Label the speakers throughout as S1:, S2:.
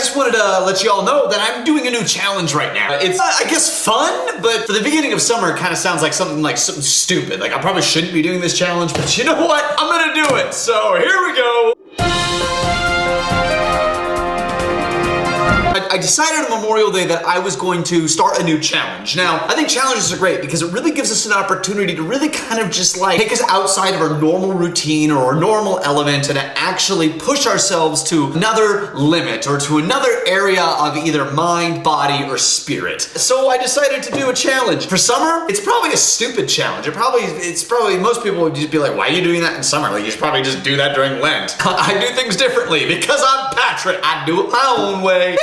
S1: just wanted to let you all know that I'm doing a new challenge right now. It's, I guess, fun, but for the beginning of summer, it kind of sounds like something stupid. Like, I probably shouldn't be doing this challenge, but you know what? I'm gonna do it. So here we go. I decided on Memorial Day that I was going to start a new challenge. Now, I think challenges are great because it really gives us an opportunity to really kind of just like take us outside of our normal routine or our normal element and actually push ourselves to another limit or to another area of either mind, body, or spirit. So I decided to do a challenge. For summer, it's probably a stupid challenge. It's probably most people would just be like, why are you doing that in summer? Like, you should probably just do that during Lent. I do things differently because I'm Patrick. I do it my own way.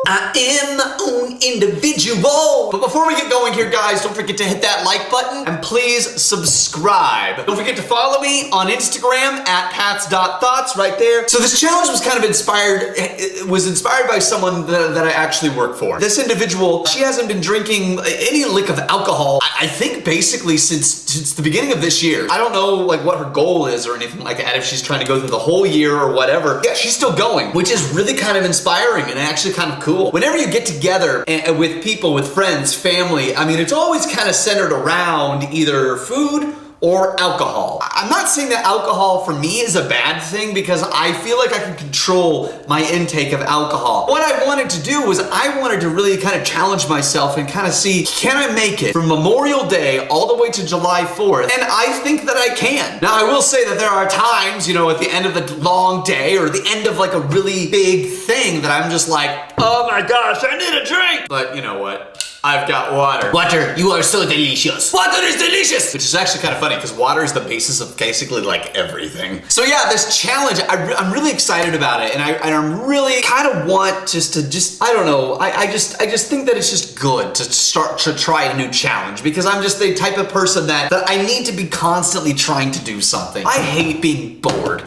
S1: I am my own individual. But before we get going here, guys, don't forget to hit that like button and please subscribe. Don't forget to follow me on Instagram at pats.thoughts right there. So this challenge was kind of inspired, it was inspired by someone that I actually work for. This individual, she hasn't been drinking any lick of alcohol, I think basically since the beginning of this year. I don't know like what her goal is or anything like that, if she's trying to go through the whole year or whatever. Yeah, she's still going, which is really kind of inspiring and actually kind of cool. Whenever you get together with people, with friends, family, I mean, it's always kind of centered around either food or alcohol. I'm not saying that alcohol for me is a bad thing because I feel like I can control my intake of alcohol. What I wanted to do was I wanted to really kind of challenge myself and kind of see, can I make it from Memorial Day all the way to July 4th? And I think that I can. Now, I will say that there are times, you know, at the end of the long day or the end of like a really big thing that I'm just like, oh my gosh, I need a drink. But you know what? I've got water. Water, you are so delicious. Water is delicious! Which is actually kind of funny because water is the basis of basically like everything. So yeah, this challenge, I'm really excited about it and I'm really kind of want I don't know, I just think that it's just good to start to try a new challenge because I'm just the type of person that I need to be constantly trying to do something. I hate being bored.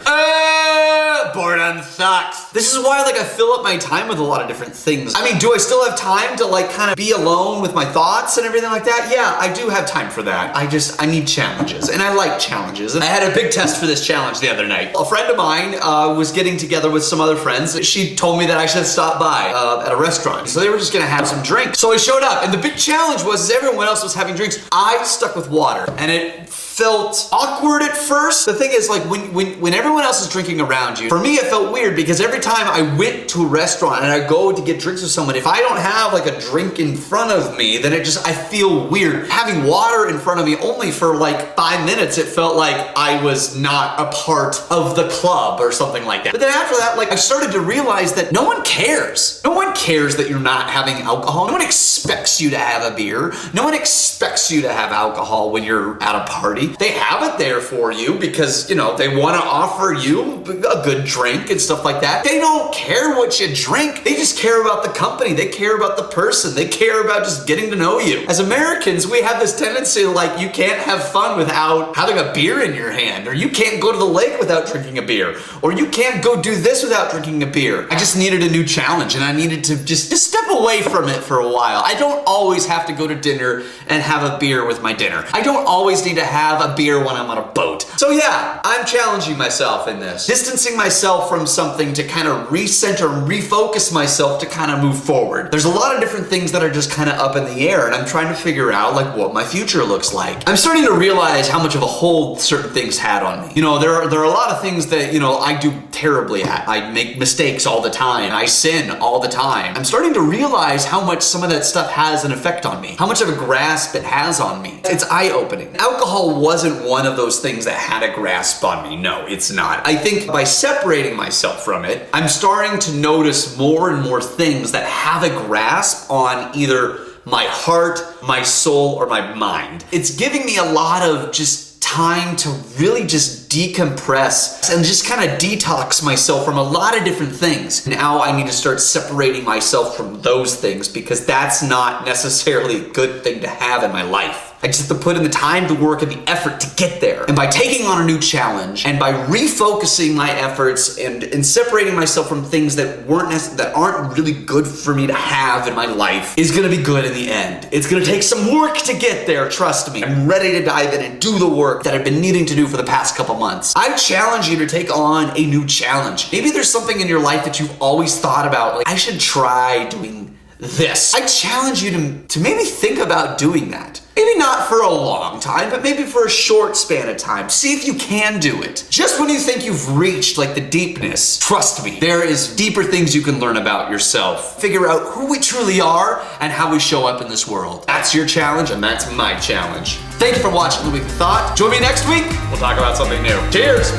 S1: Boredom sucks. This is why like I fill up my time with a lot of different things. I mean, do I still have time to like kind of be alone with my thoughts and everything like that? Yeah, I do have time for that. I need challenges and I like challenges. And I had a big test for this challenge the other night. A friend of mine was getting together with some other friends. She told me that I should stop by at a restaurant. So they were just gonna have some drinks. So I showed up and the big challenge was everyone else was having drinks. I stuck with water and it felt awkward at first. The thing is like when everyone else is drinking around you, for me it felt weird because every time I went to a restaurant and I go to get drinks with someone, if I don't have like a drink in front of me, then I feel weird. Having water in front of me only for like 5 minutes, it felt like I was not a part of the club or something like that. But then after that, like I started to realize that no one cares. No one cares that you're not having alcohol. No one expects you to have a beer. No one expects you to have alcohol when you're at a party. They have it there for you because, you know, they want to offer you a good drink and stuff like that. They don't care what you drink. They just care about the company. They care about the person. They care about just getting to know you. As Americans, we have this tendency like you can't have fun without having a beer in your hand, or you can't go to the lake without drinking a beer, or you can't go do this without drinking a beer. I just needed a new challenge and I needed to just step away from it for a while. I don't always have to go to dinner and have a beer with my dinner. I don't always need to have a beer when I'm on a boat. So yeah, I'm challenging myself in this. Distancing myself from something to kind of recenter and refocus myself to kind of move forward. There's a lot of different things that are just kind of up in the air and I'm trying to figure out like what my future looks like. I'm starting to realize how much of a hold certain things had on me. You know, there are a lot of things that, you know, I do terribly at. I make mistakes all the time. I sin all the time. I'm starting to realize how much some of that stuff has an effect on me. How much of a grasp it has on me. It's eye-opening. Alcohol wasn't one of those things that had a grasp on me. No, it's not. I think by separating myself from it, I'm starting to notice more and more things that have a grasp on either my heart, my soul, or my mind. It's giving me a lot of just time to really just decompress and just kind of detox myself from a lot of different things. Now I need to start separating myself from those things because that's not necessarily a good thing to have in my life. I just have to put in the time, the work, and the effort to get there. And by taking on a new challenge and by refocusing my efforts and separating myself from things that aren't really good for me to have in my life is gonna be good in the end. It's gonna take some work to get there, trust me. I'm ready to dive in and do the work that I've been needing to do for the past couple months. I challenge you to take on a new challenge. Maybe there's something in your life that you've always thought about, like, I should try doing this. I challenge you to maybe think about doing that. Maybe not for a long time, but maybe for a short span of time. See if you can do it. Just when you think you've reached like the deepness, trust me, there is deeper things you can learn about yourself. Figure out who we truly are and how we show up in this world. That's your challenge and that's my challenge. Thank you for watching The Weekly Thought. Join me next week. We'll talk about something new. Cheers.